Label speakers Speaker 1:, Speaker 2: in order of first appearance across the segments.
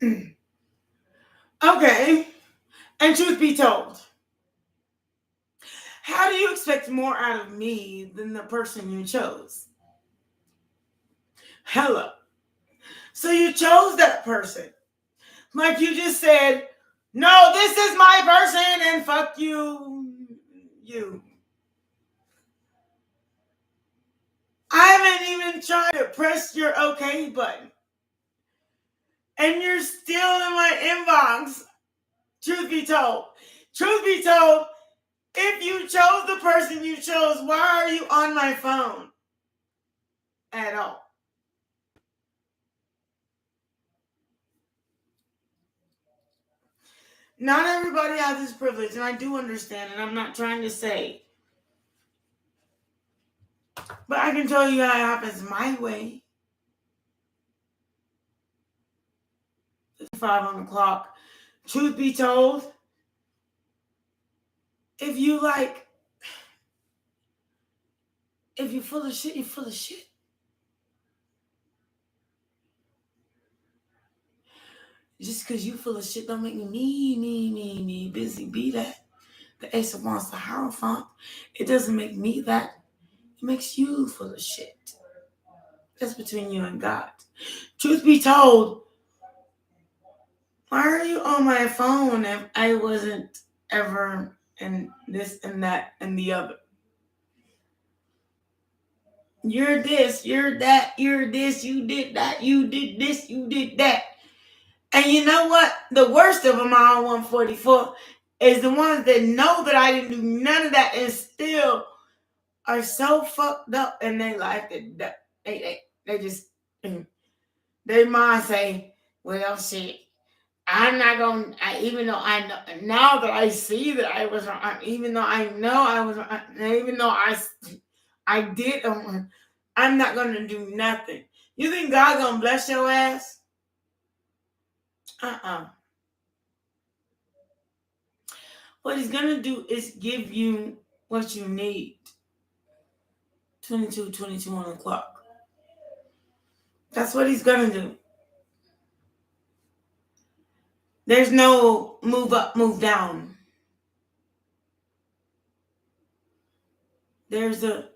Speaker 1: Okay. And truth be told, how do you expect more out of me than the person you chose? Hello. So you chose that person. Like you just said, no, this is my person and fuck you. You. I haven't even tried to press your okay button. And you're still in my inbox. Truth be told. Truth be told, if you chose the person you chose, why are you on my phone at all? Not everybody has this privilege, and I do understand, and I'm not trying to say. But I can tell you how it happens my way. 5 on the clock. Truth be told, if you full of shit, you're full of shit. Just because you full of shit don't make me BziB that. The Ace of Wands, the Hierophant. It doesn't make me that. It makes you full of shit. That's between you and God. Truth be told, why are you on my phone if I wasn't ever in this and that and the other? You're this, you're that, you're this, you did that, you did this, you did that. And you know what? The worst of them all, 144, is the ones that know that I didn't do none of that and still are so fucked up in their life that they just, their mind say, well, shit, I'm not going to, even though I know, now that I see that I was wrong, even though I know I was wrong, even though I did, I'm not going to do nothing. You think God's going to bless your ass? What he's going to do is give you what you need. 22 on the clock. That's what he's going to do. There's no move up, move down. There's a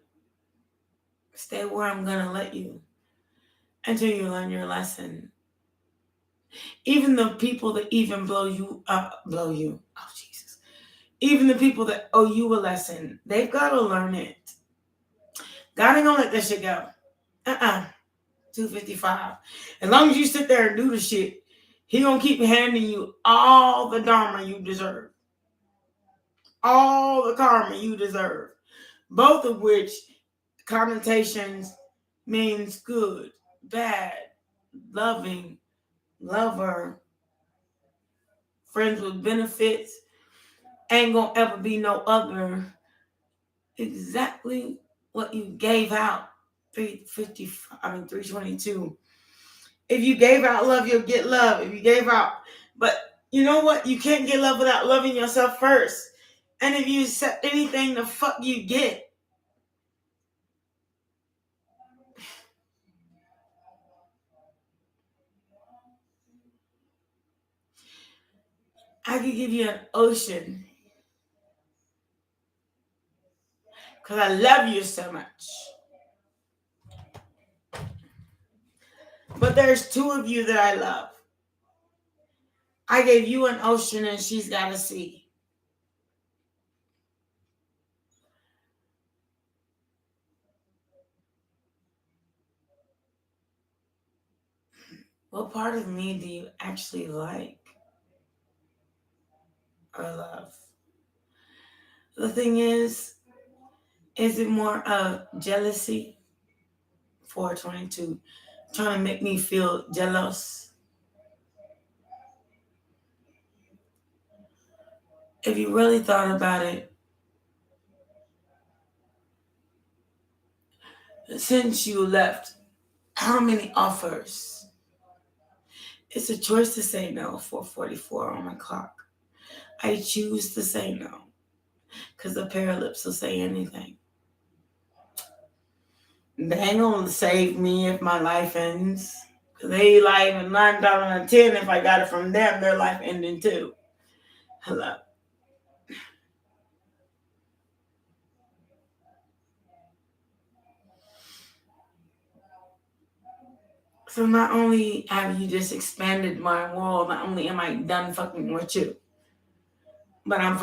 Speaker 1: stay where I'm going to let you until you learn your lesson. Even the people that even blow you. Oh, Jesus. Even the people that owe you a lesson, they've got to learn it. God ain't going to let that shit go. 255. As long as you sit there and do the shit, he going to keep handing you all the dharma you deserve. All the karma you deserve. Both of which connotations means good, bad, loving, lover, friends with benefits, ain't gonna ever be no other. Exactly what you gave out. 322. If you gave out love, you'll get love. If you gave out, but you know what? You can't get love without loving yourself first. And if you accept anything, the fuck you get. I could give you an ocean because I love you so much. But there's two of you that I love. I gave you an ocean and she's got a sea. What part of me do you actually like or love? The thing is it more of jealousy? 422, trying to make me feel jealous. If you really thought about it, since you left, how many offers? It's a choice to say no. 444 on my clock. I choose to say no because the pair of lips will say anything. They ain't gonna save me if my life ends They life and 9 out of 10. If I got it from them, their life ending too. Hello. So not only have you just expanded my world, not only am I done fucking with you, but I'm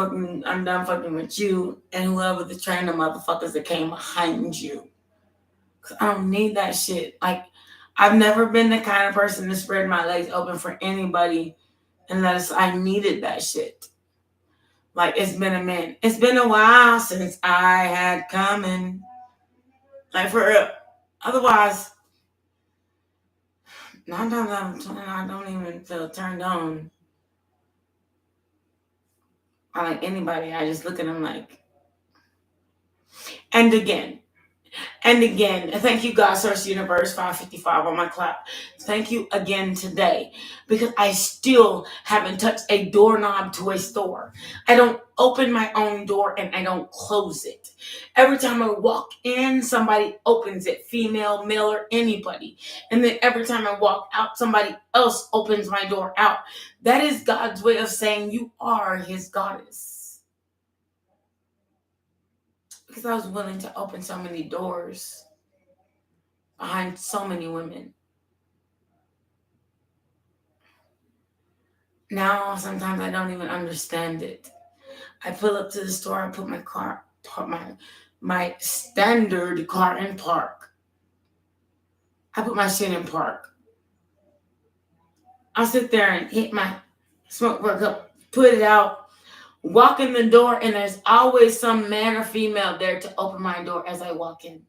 Speaker 1: done fucking with you and whoever the trainer motherfuckers that came behind you. Cause I don't need that shit. Like, I've never been the kind of person to spread my legs open for anybody unless I needed that shit. Like, it's been a minute. It's been a while since I had coming. Like, for real. Otherwise, 9 times out of 10, I don't even feel turned on. I like anybody. I just look at them like. And again, thank you, God, Source Universe, 555 on my clock. Thank you again today, because I still haven't touched a doorknob to a store. I don't open my own door and I don't close it. Every time I walk in, somebody opens it, female, male, or anybody. And then every time I walk out, somebody else opens my door out. That is God's way of saying you are his goddess. Because I was willing to open so many doors behind so many women. Now, sometimes I don't even understand it. I pull up to the store, I put my standard car in park. I put my shit in park. I'll sit there and hit my smoke work up, put it out, walk in the door, and there's always some man or female there to open my door as I walk in.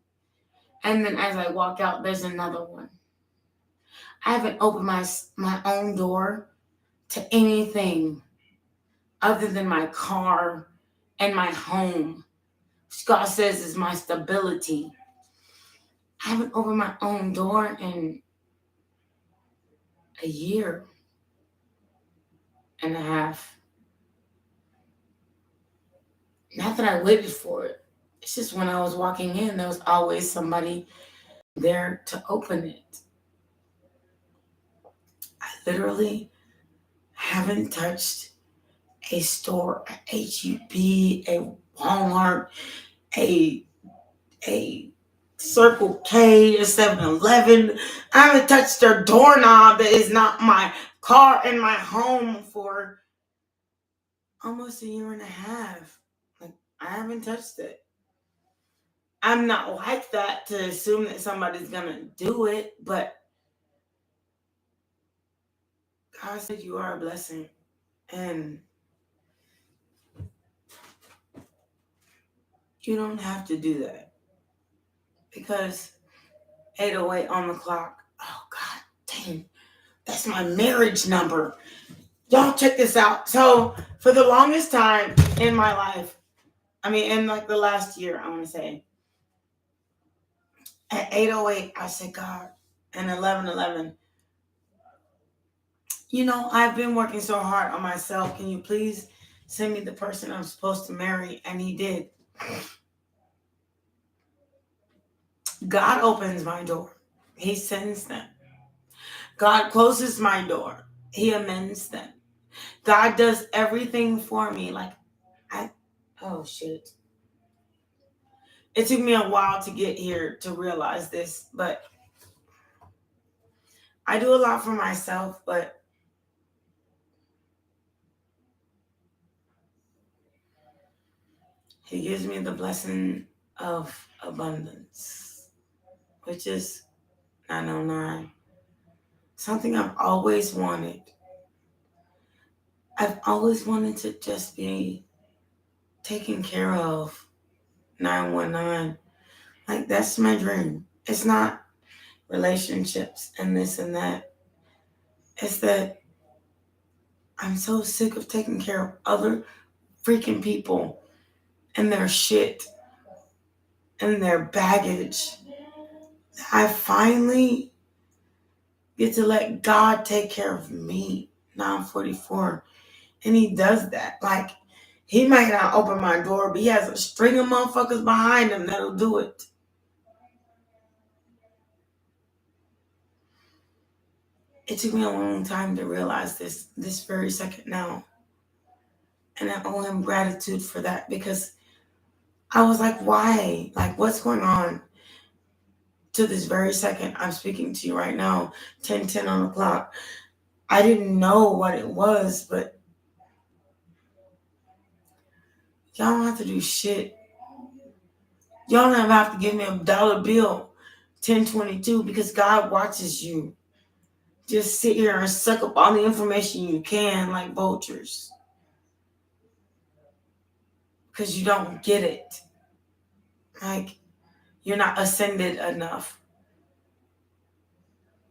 Speaker 1: And then as I walk out, there's another one. I haven't opened my own door to anything other than my car and my home, which God says is my stability. I haven't opened my own door in a year and a half. Not that I waited for it. It's just when I was walking in, there was always somebody there to open it. I literally haven't touched a store, a HEB, a Walmart, a Circle K, a 7-Eleven. I haven't touched their doorknob that is not my car and my home for almost a year and a half. Like, I haven't touched it. I'm not like that to assume that somebody's gonna do it, but God said you are a blessing. And you don't have to do that. Because 808 on the clock. Oh, God dang. That's my marriage number. Y'all check this out. So, for the longest time in my life, in like the last year, I want to say, at 808, I said, God, and 1111, I've been working so hard on myself. Can you please send me the person I'm supposed to marry? And he did. God opens my door. He sends them. God closes my door. He amends them. God does everything for me. Oh shit. It took me a while to get here to realize this, but I do a lot for myself, but he gives me the blessing of abundance, which is 909. Something I've always wanted. I've always wanted to just be taken care of. 919. Like, that's my dream. It's not relationships and this and that. It's that I'm so sick of taking care of other freaking people and their shit and their baggage. I finally get to let God take care of me. Now I'm 44. And he does that. Like, he might not open my door, but he has a string of motherfuckers behind him that'll do it. It took me a long time to realize this very second now. And I owe him gratitude for that, because I was like, why? Like, what's going on? To this very second, I'm speaking to you right now, 10:10 on the clock. I didn't know what it was, but y'all don't have to do shit. Y'all don't have to give me $1 bill, 10:22, because God watches you. Just sit here and suck up all the information you can like vultures. Because you don't get it. Like, you're not ascended enough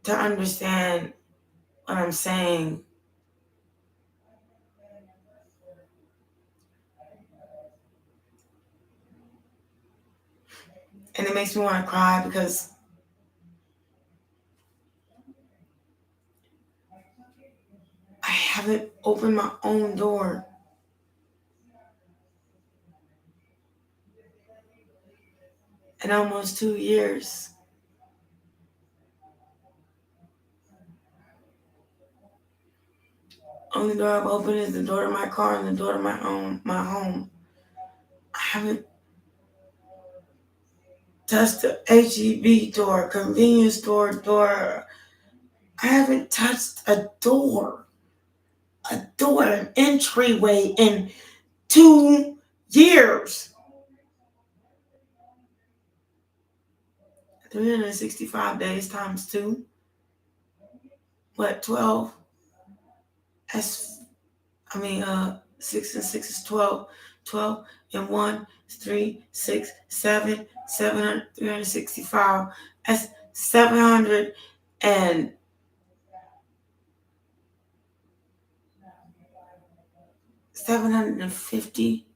Speaker 1: to understand what I'm saying. And it makes me want to cry, because I haven't opened my own door. In almost 2 years. Only door I've opened is the door to my car and the door to my home. I haven't touched the HEB door, convenience store door. I haven't touched a door, an entryway in 2 years. 365 days times 2. What, 12? 6 and 6 is 12. 12 and 1 is 3, 6, 7, 365. That's 750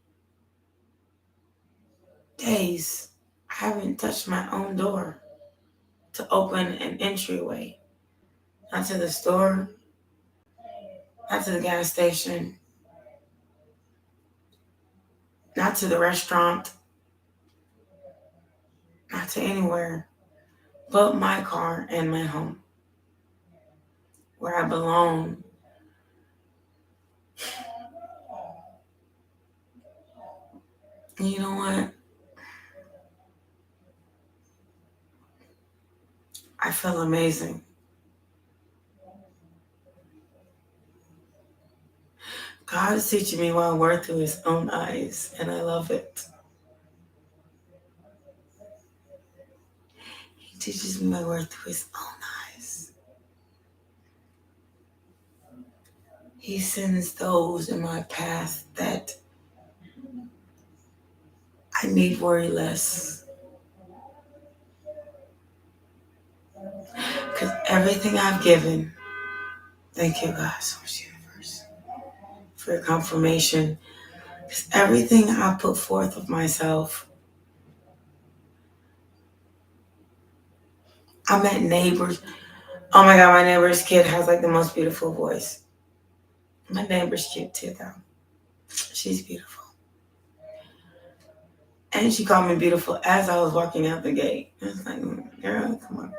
Speaker 1: days. I haven't touched my own door to open an entryway. Not to the store, not to the gas station, not to the restaurant, not to anywhere but my car and my home, where I belong. And you know what? I feel amazing. God is teaching me my worth through his own eyes, and I love it. He teaches me my worth through his own eyes. He sends those in my path that I need worry less. Because everything I've given, thank you, God, Source Universe, for your confirmation. Because everything I put forth of myself, I met neighbors. Oh my God, my neighbor's kid has like the most beautiful voice. My neighbor's cute too, though. She's beautiful. And she called me beautiful as I was walking out the gate. I was like, girl, come on.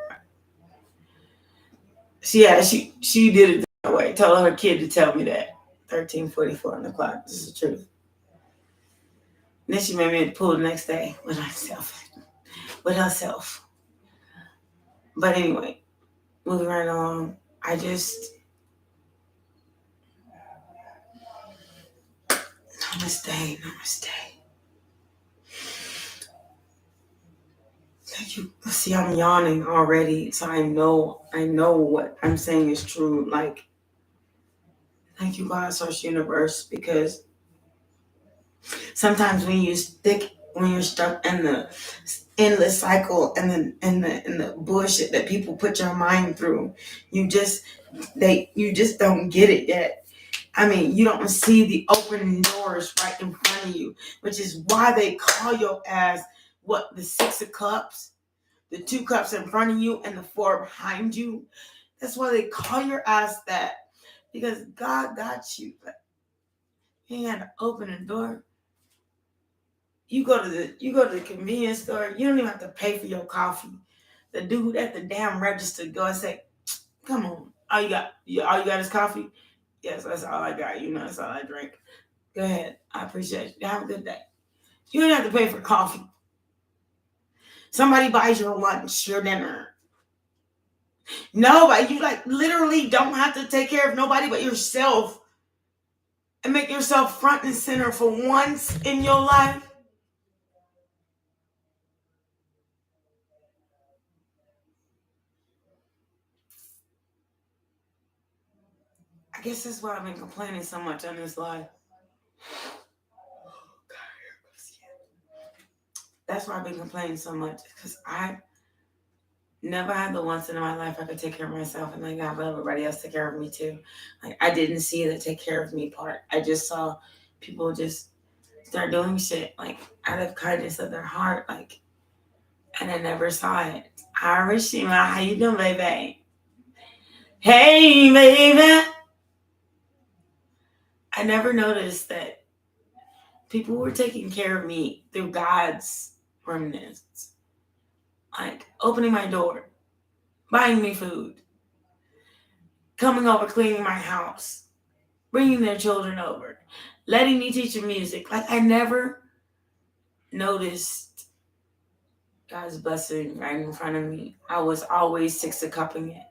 Speaker 1: She did it that way. Told her kid to tell me that. 13:44 on the clock. This is the truth. And then she made me at the pool the next day with herself. But anyway, moving right along. Namaste. Thank you. See, I'm yawning already, so I know what I'm saying is true. Like, thank you, God, Source Universe, because sometimes when you're stuck in the endless cycle and the bullshit that people put your mind through, you just don't get it yet. I mean, you don't see the open doors right in front of you, which is why they call your ass the 6 of Cups, the 2 cups in front of you, and the 4 behind you. That's why they call your ass that, because God got you. But He had to open the door. You go to the convenience store. You don't even have to pay for your coffee. The dude at the damn register go and say, "Come on, All you got is coffee? Yes, that's all I got. That's all I drink. Go ahead. I appreciate you. Have a good day. You don't have to pay for coffee. Somebody buys your lunch, your dinner. Nobody, you literally don't have to take care of nobody but yourself and make yourself front and center for once in your life. I guess that's why I've been complaining so much on this life. That's why I've been complaining so much, because I never had the once in my life I could take care of myself and have everybody else take care of me too. I didn't see the take care of me part. I just saw people just start doing shit out of kindness of their heart, and I never saw it. Aries, Shima, how you doing, baby? Hey, baby. I never noticed that people were taking care of me through God's remnants. Opening my door, buying me food, coming over, cleaning my house, bringing their children over, letting me teach them music. I never noticed God's blessing right in front of me. I was always six of cupping it.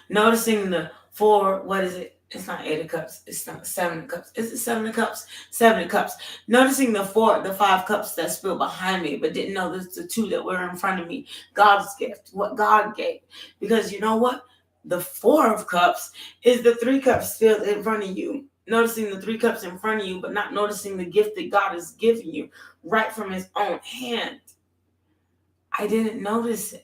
Speaker 1: Noticing the four, what is it? It's not 8 of cups. It's not 7 of cups. Is it 7 of cups? 7 of cups. Noticing the 5 cups that spilled behind me, but didn't notice the 2 that were in front of me. God's gift, what God gave. Because you know what? The 4 of cups is the 3 cups spilled in front of you. Noticing the 3 cups in front of you, but not noticing the gift that God has given you right from his own hand. I didn't notice it.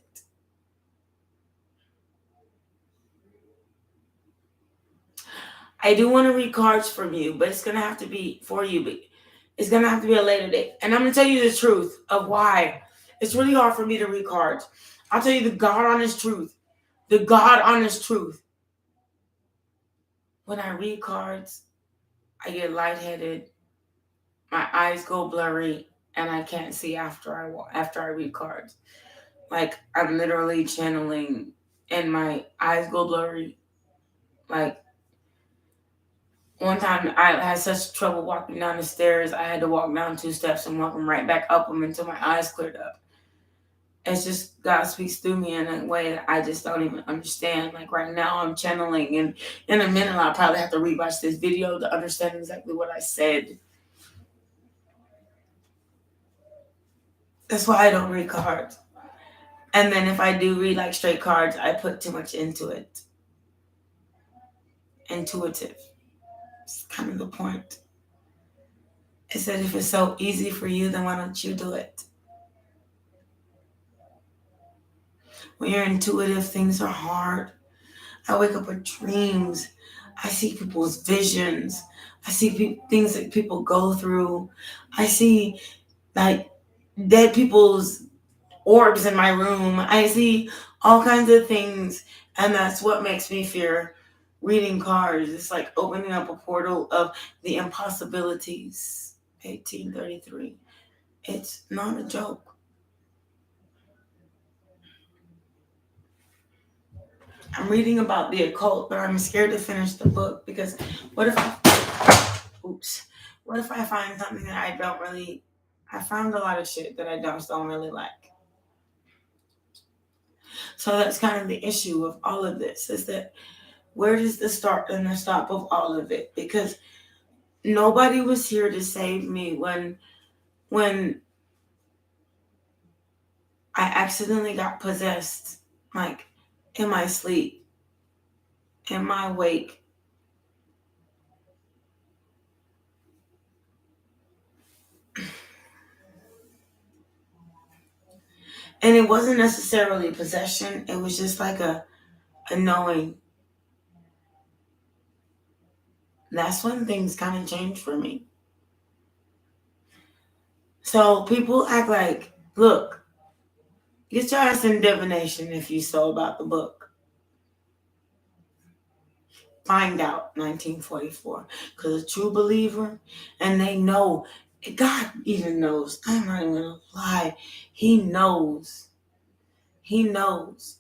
Speaker 1: I do want to read cards from you, but it's going to have to be for you. But it's going to have to be a later date. And I'm going to tell you the truth of why. It's really hard for me to read cards. I'll tell you the God honest truth. The God honest truth. When I read cards, I get lightheaded. My eyes go blurry, and I can't see after I read cards. I'm literally channeling, and my eyes go blurry. One time I had such trouble walking down the stairs, I had to walk down 2 steps and walk them right back up them until my eyes cleared up. It's just God speaks through me in a way that I just don't even understand. Right now I'm channeling, and in a minute I'll probably have to rewatch this video to understand exactly what I said. That's why I don't read cards. And then if I do read straight cards, I put too much into it. Intuitive. It's kind of the point. It said if it's so easy for you, then why don't you do it? When you're intuitive, things are hard. I wake up with dreams. I see people's visions. I see things that people go through. I see dead people's orbs in my room. I see all kinds of things. And that's what makes me fear reading cards. It's opening up a portal of the impossibilities. 1833. It's not a joke. I'm reading about the occult, but I'm scared to finish the book because what if I find something that I don't really, I found a lot of shit that I just don't really like. So that's kind of the issue of all of this, is that where does the start and the stop of all of it? Because nobody was here to save me when I accidentally got possessed, in my sleep, in my wake. And it wasn't necessarily possession. It was just a knowing. That's when things kind of changed for me. So people act look, get your ass in divination if you so about the book. Find out 1944. Because a true believer, and they know, God even knows. I'm not even going to lie. He knows. He knows.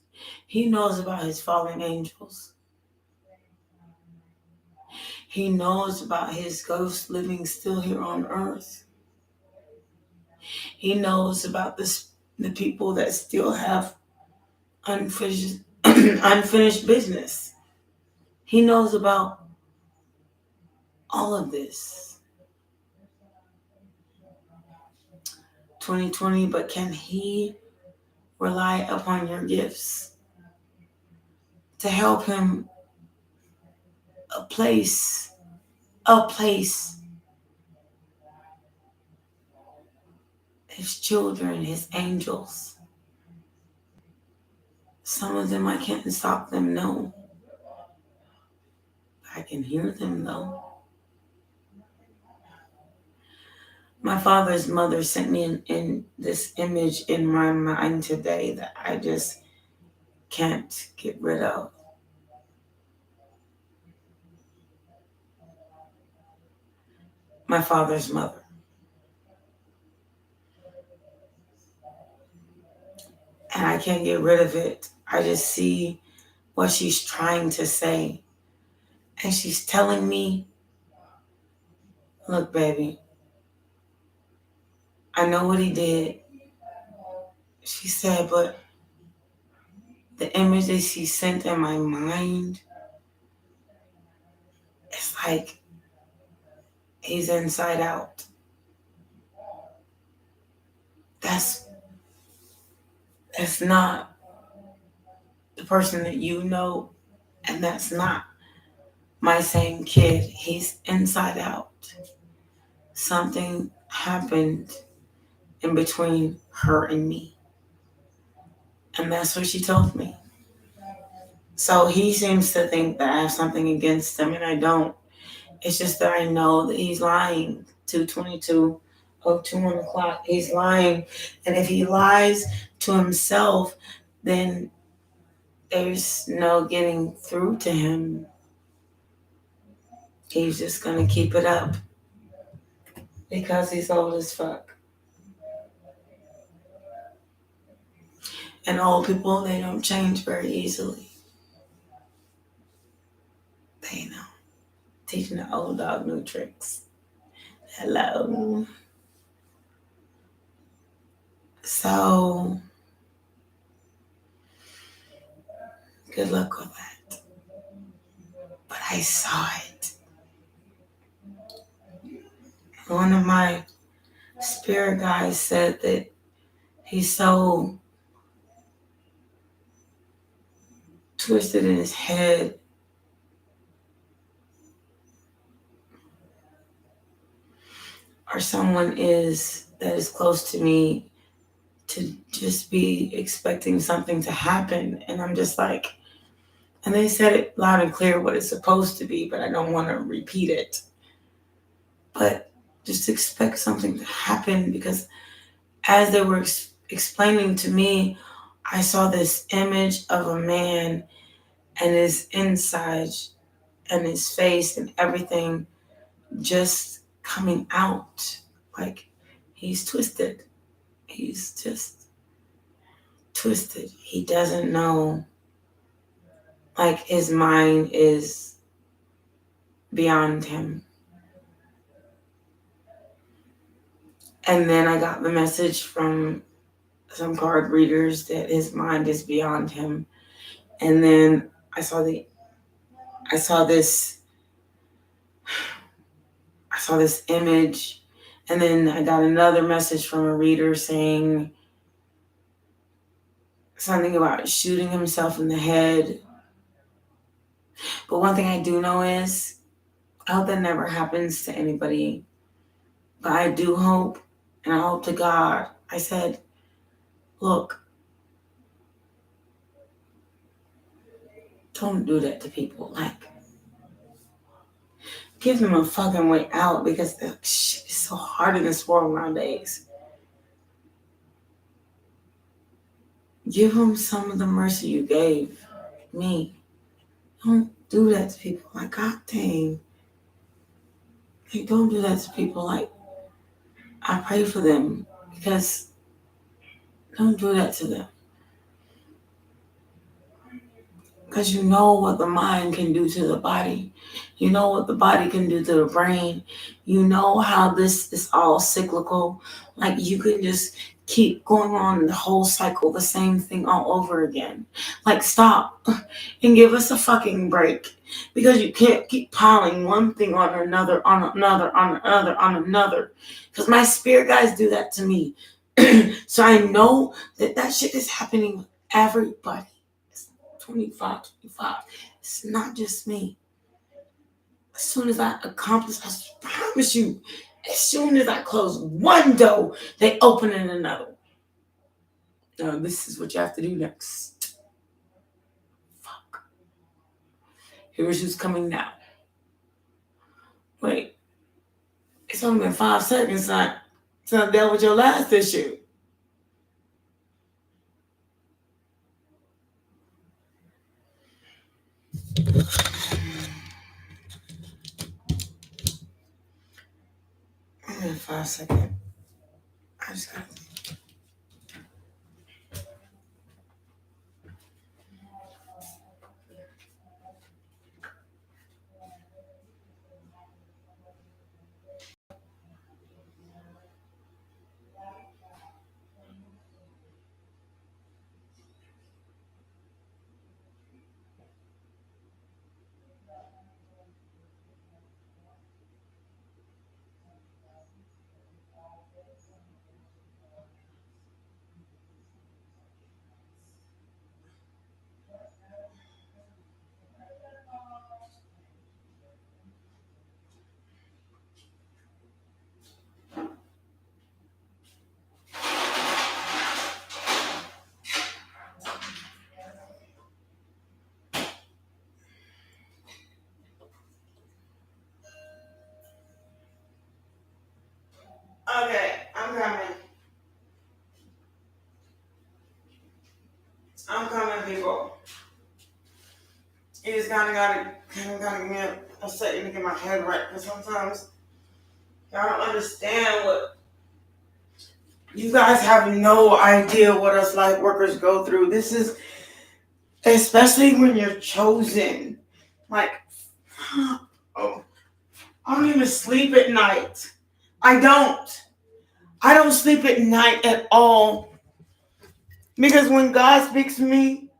Speaker 1: He knows about his fallen angels. He knows about his ghosts living still here on earth. He knows about the people that still have unfinished business. He knows about all of this. 2020, but can he rely upon your gifts to help him place his children, his angels? Some of them I can't stop them, no. I can hear them though. My father's mother sent me in this image in my mind today that I just can't get rid of. My father's mother. And I can't get rid of it. I just see what she's trying to say. And she's telling me, look, baby, I know what he did. She said, but the image that she sent in my mind, it's like he's inside out. That's not the person that you know, and that's not my same kid. He's inside out. Something happened in between her and me. And that's what she told me. So he seems to think that I have something against him, and I don't. It's just that I know that he's lying. 2:22, 2 o'clock. He's lying. And if he lies to himself, then there's no getting through to him. He's just going to keep it up because he's old as fuck. And old people, they don't change very easily. They know. Teaching the old dog new tricks. Hello. So, good luck with that. But I saw it. One of my spirit guides said that he's so twisted in his head or someone that is close to me to just be expecting something to happen. And I'm just like, and they said it loud and clear what it's supposed to be, but I don't want to repeat it. But just expect something to happen, because as they were explaining to me, I saw this image of a man and his insides and his face and everything just coming out. Like he's twisted. He's just twisted. He doesn't know. Like his mind is beyond him. And then I got the message from some card readers that his mind is beyond him. And then I saw this image, and then I got another message from a reader saying something about shooting himself in the head. But one thing I do know is, I hope that never happens to anybody. But I do hope, and I hope to God, I said, look, don't do that to people. Like, give them a fucking way out, because the shit is so hard in this world nowadays. Give them some of the mercy you gave me. Don't do that to people. Like, God dang. Like, don't do that to people. Like, I pray for them, because don't do that to them. Because you know what the mind can do to the body. You know what the body can do to the brain. You know how this is all cyclical. Like you can just keep going on the whole cycle, the same thing all over again. Like stop and give us a fucking break. Because you can't keep piling one thing on another, on another, on another, on another. Because my spirit guides do that to me. So I know that shit is happening with everybody. 25. It's not just me. As soon as I accomplish, I promise you, as soon as I close one door, they open in another. Now, this is what you have to do next. Fuck. Here's who's coming now. Wait. It's only been 5 seconds since I dealt with your last issue. Only been 5 seconds. I just gotta. Okay, I'm coming. I'm coming, people. You just gotta give me a second to get my head right. Because sometimes y'all don't understand what you guys have no idea what us light workers go through. This is especially when you're chosen. Like, oh, I don't even sleep at night. I don't sleep at night at all. Because when God speaks to me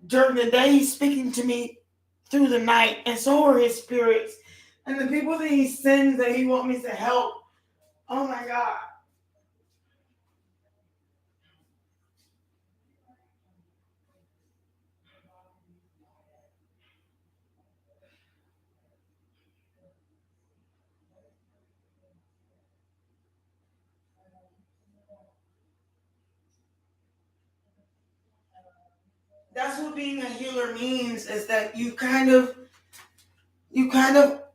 Speaker 1: during the day, He's speaking to me through the night. And so are His spirits. And the people that He sends that He wants me to help. Oh my God. That's what being a healer means, is that you kind of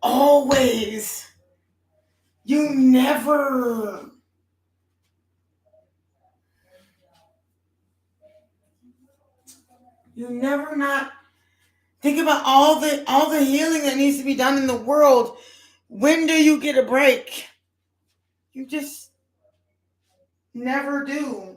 Speaker 1: always, you never not think about all the healing that needs to be done in the world. When do you get a break? You just never do.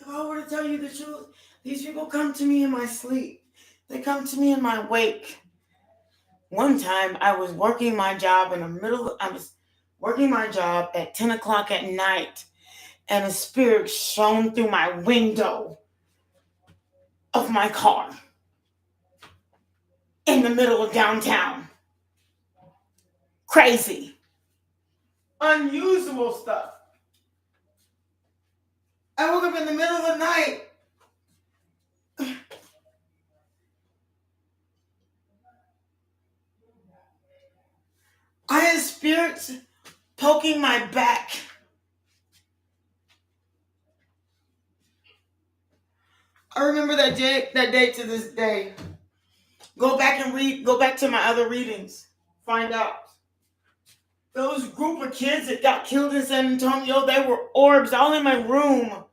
Speaker 1: If I were to tell you the truth, these people come to me in my sleep. They come to me in my wake. One time I was working my job at 10 o'clock at night, and a spirit shone through my window of my car in the middle of downtown. Crazy. Unusual stuff. I woke up in the middle of the night. I had spirits poking my back. I remember that day to this day. Go back to my other readings. Find out. Those group of kids that got killed in San Antonio, they were orbs all in my room.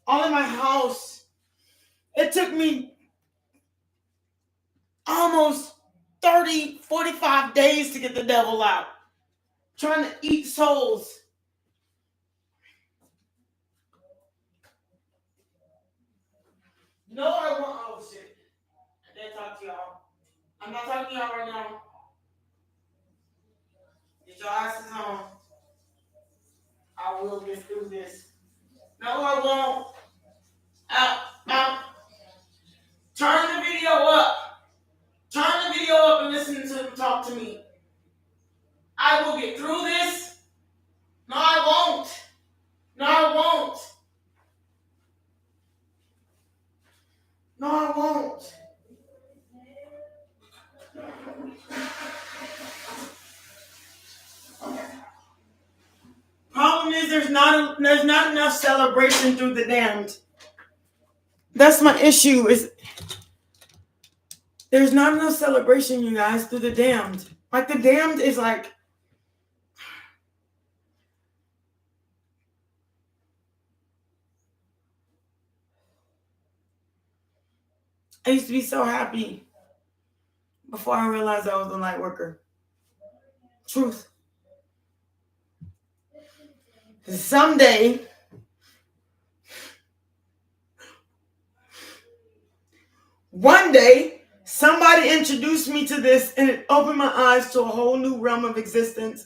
Speaker 1: all in my house. It took me almost 30, 45 days to get the devil out. Trying to eat souls. No, I won't. Oh, shit. I didn't talk to y'all. I'm not talking to y'all right now. Get your asses on. I will get through this. No, I won't. Out. Turn the video up. Turn the video up and listen to them talk to me. I will get through this. No, I won't. No, I won't. No, I won't. Problem is there's not enough celebration through the damned. That's my issue. Is there's not enough celebration, you guys, through the damned. Like the damned is like I used to be so happy before I realized I was a light worker. Truth. Someday, one day, somebody introduced me to this and it opened my eyes to a whole new realm of existence.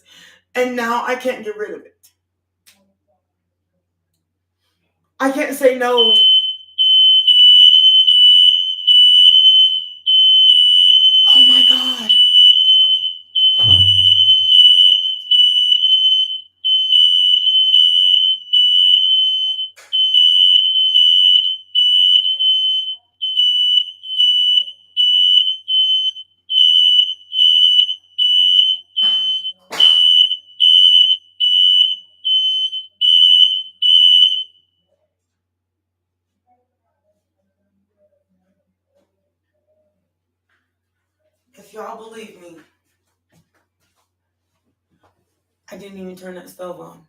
Speaker 1: And now I can't get rid of it. I can't say no. Oh my God. If y'all believe me, I didn't even turn that stove on.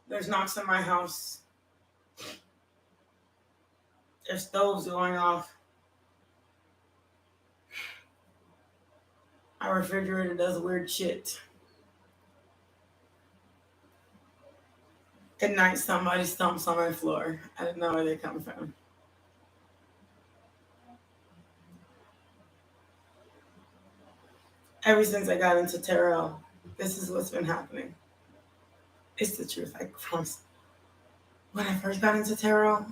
Speaker 1: There's knocks in my house. There's stoves going off. Our refrigerator does weird shit. At night, somebody stomps on my floor. I don't know where they come from. Ever since I got into tarot, this is what's been happening. It's the truth, I promise. When I first got into tarot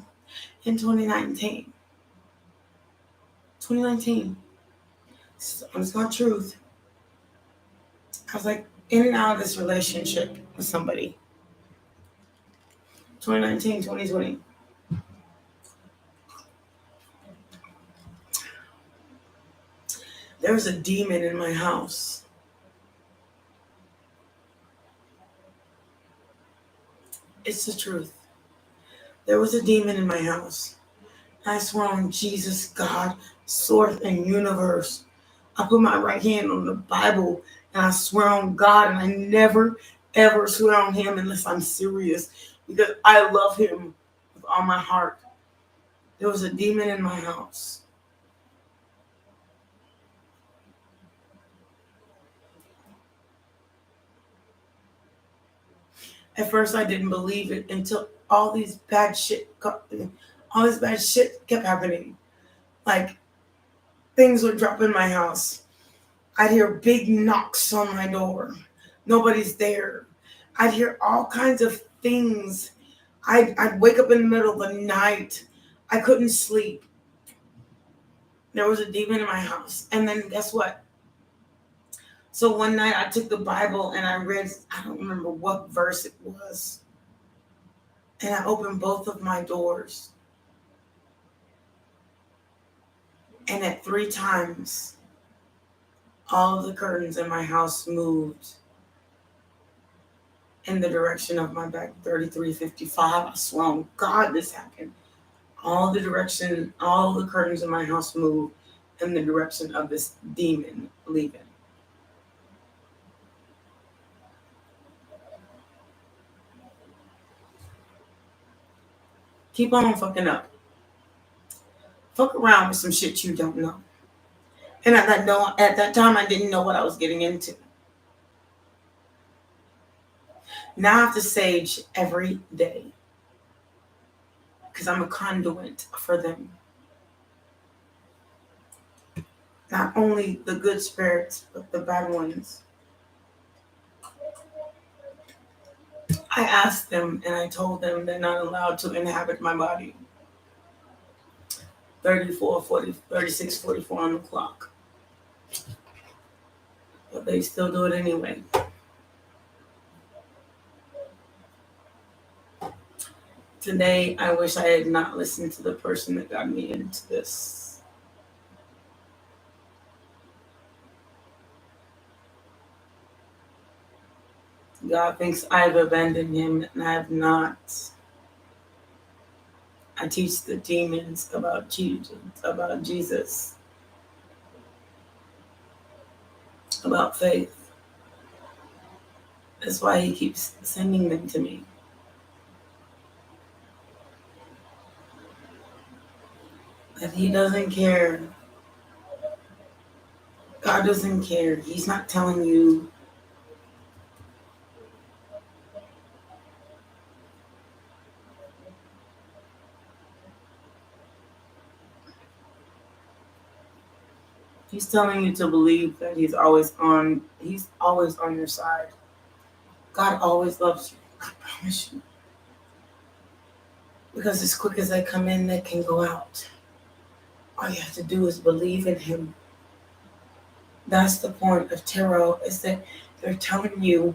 Speaker 1: in 2019, honest God truth, I was like in and out of this relationship with somebody. 2019, 2020. There was a demon in my house. It's the truth. There was a demon in my house. I swear on Jesus, God, source, and universe. I put my right hand on the Bible and I swear on God, and I never, ever swear on him unless I'm serious, because I love him with all my heart. There was a demon in my house. At first, I didn't believe it until all this bad shit kept happening. Like, things would drop in my house. I'd hear big knocks on my door. Nobody's there. I'd hear all kinds of things. I'd wake up in the middle of the night. I couldn't sleep. There was a demon in my house. And then guess what? So one night I took the Bible and I read, I don't remember what verse it was. And I opened both of my doors. And at 3 times, all of the curtains in my house moved in the direction of my back, 3355. I swear on God this happened. All the curtains in my house moved in the direction of this demon leaving. Keep on fucking up. Fuck around with some shit you don't know. And at that time, I didn't know what I was getting into. Now I have to sage every day because I'm a conduit for them. Not only the good spirits, but the bad ones. I asked them and I told them they're not allowed to inhabit my body. 36, 44 on the clock. But they still do it anyway. Today, I wish I had not listened to the person that got me into this. God thinks I've abandoned him, and I have not. I teach the demons about Jesus, about faith. That's why he keeps sending them to me. That he doesn't care. God doesn't care. He's not telling you He's telling you to believe that he's always on your side. God always loves you. I promise you. Because as quick as they come in, they can go out. All you have to do is believe in him. That's the point of tarot, is that they're telling you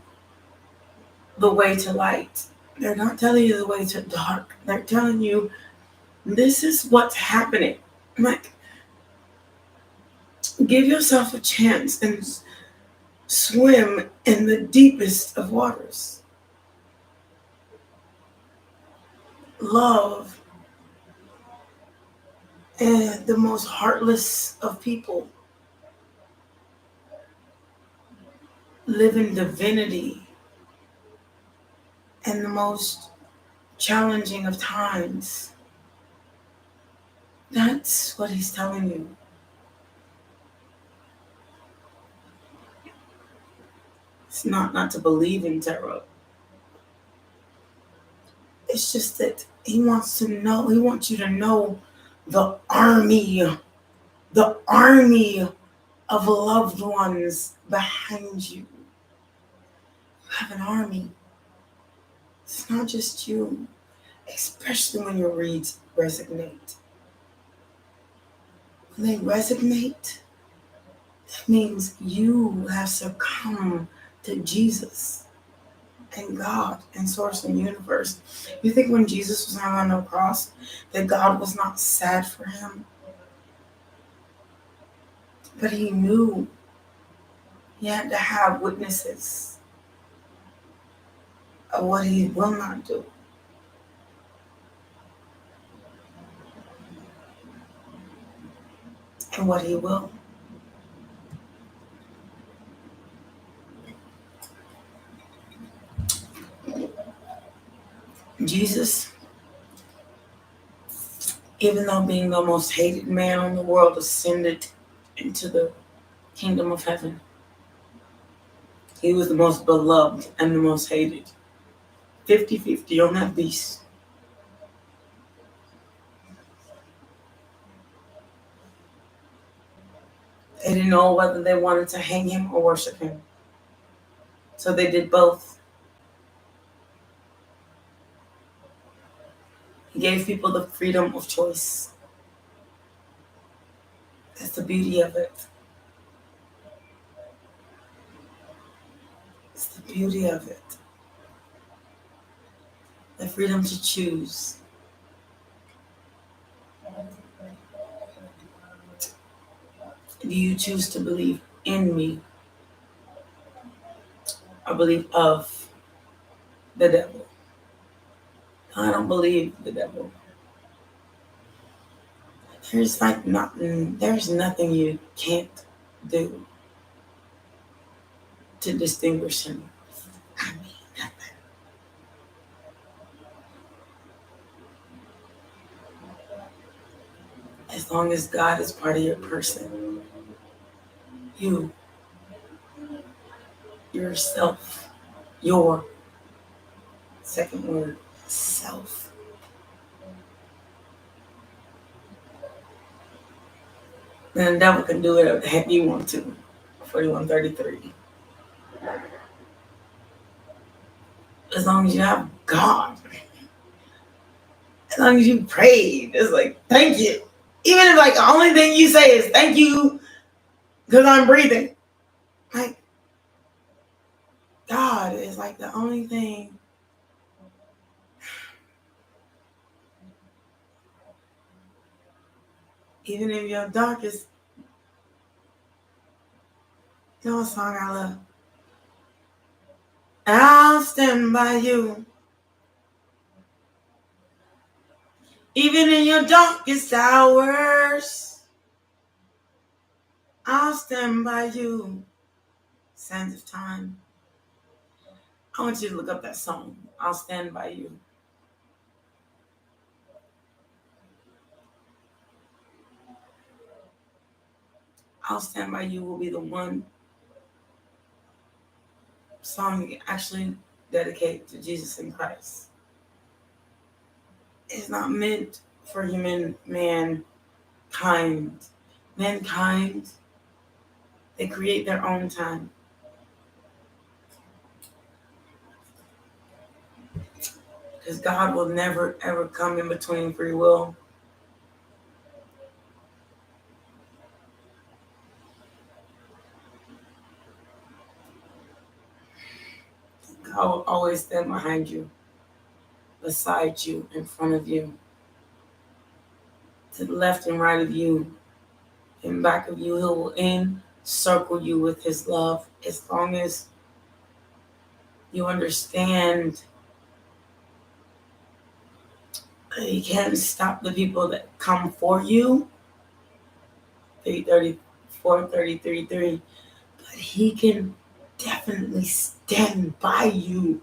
Speaker 1: the way to light. They're not telling you the way to dark. They're telling you this is what's happening. Like, give yourself a chance and swim in the deepest of waters. Love and the most heartless of people live in divinity and the most challenging of times. That's what he's telling you. It's not to believe in tarot. It's just that he wants you to know the army of loved ones behind you. You have an army. It's not just you, especially when your reads resonate. When they resonate, that means you have succumbed to Jesus and God and Source and Universe. You think when Jesus was hung on the cross that God was not sad for him? But he knew he had to have witnesses of what he will not do. And what he will. Jesus, even though being the most hated man in the world, ascended into the kingdom of heaven, he was the most beloved and the most hated. 50-50 on that beast. They didn't know whether they wanted to hang him or worship him. So they did both. He gave people the freedom of choice. That's the beauty of it. It's the beauty of it. The freedom to choose. Do you choose to believe in me or believe of the devil? I don't believe the devil. There's nothing you can't do to distinguish him. I mean, nothing. As long as God is part of your person, yourself, your second word, self. Then the devil can do whatever the heck you want to. 4133. As long as you have God. As long as you pray. It's like, thank you. Even if like the only thing you say is thank you because I'm breathing. Like, God is like the only thing. Even in your darkest, you know a song I love? I'll stand by you. Even in your darkest hours, I'll stand by you. Sands of Time. I want you to look up that song. I'll stand by you. I'll Stand By You will be the one song you actually dedicate to Jesus and Christ. It's not meant for mankind. Mankind, they create their own time. Because God will never, ever come in between free will. God will always stand behind you, beside you, in front of you, to the left and right of you, in back of you. He will encircle you with his love as long as you understand you can't stop the people that come for you. 333, but he can definitely stand by you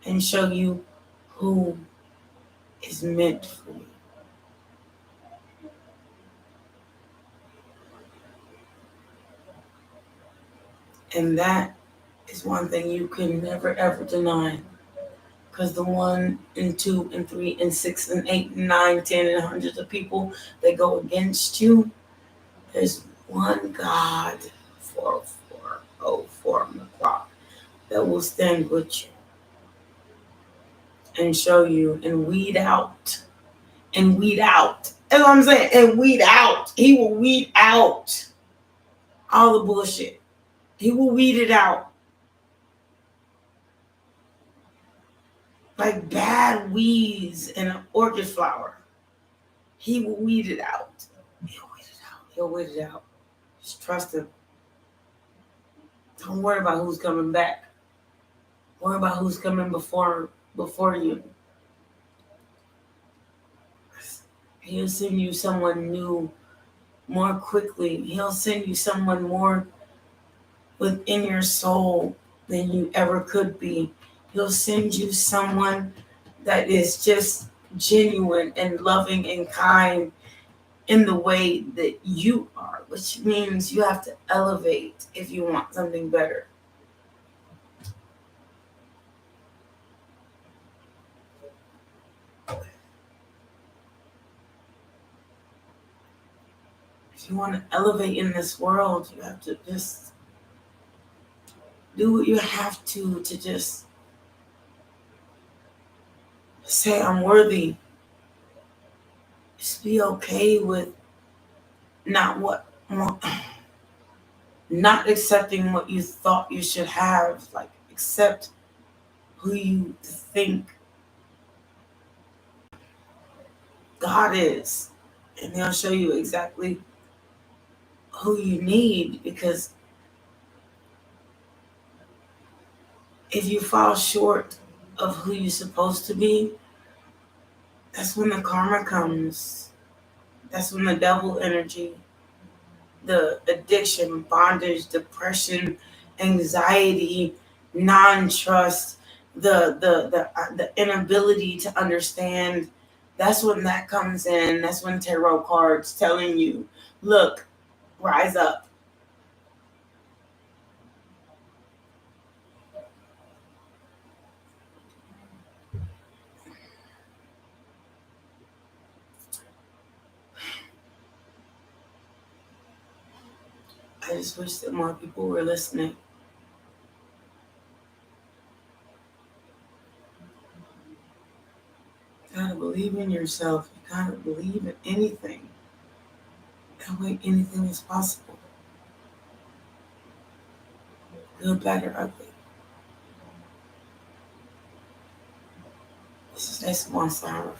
Speaker 1: and show you who is meant for you. And that is one thing you can never ever deny. Because the 1 and 2 and 3 and 6 and 8 and 9, 10 and hundreds of people that go against you, there's one God, 4404 on the clock, that will stand with you and show you and weed out. And weed out. That's what I'm saying. And weed out. He will weed out all the bullshit. He will weed it out. Like bad weeds in an orchid flower. He will weed it out. He'll weed it out. He'll weed it out. Just trust him. Don't worry about who's coming back. Worry about who's coming before you. He'll send you someone new more quickly. He'll send you someone more within your soul than you ever could be. He'll send you someone that is just genuine and loving and kind in the way that you are, which means you have to elevate if you want something better. If you want to elevate in this world, you have to just do what you have to just say, I'm worthy. Just be okay with not what, not accepting what you thought you should have. Like, accept who you think God is. And He'll show you exactly who you need, because if you fall short of who you're supposed to be, that's when the karma comes. That's when the devil energy, the addiction, bondage, depression, anxiety, non-trust, the inability to understand. That's when that comes in. That's when tarot cards telling you, look, rise up. I just wish that more people were listening. You gotta believe in yourself. You gotta believe in anything. That way anything is possible. Good, bad, or ugly. This is S1 Sound.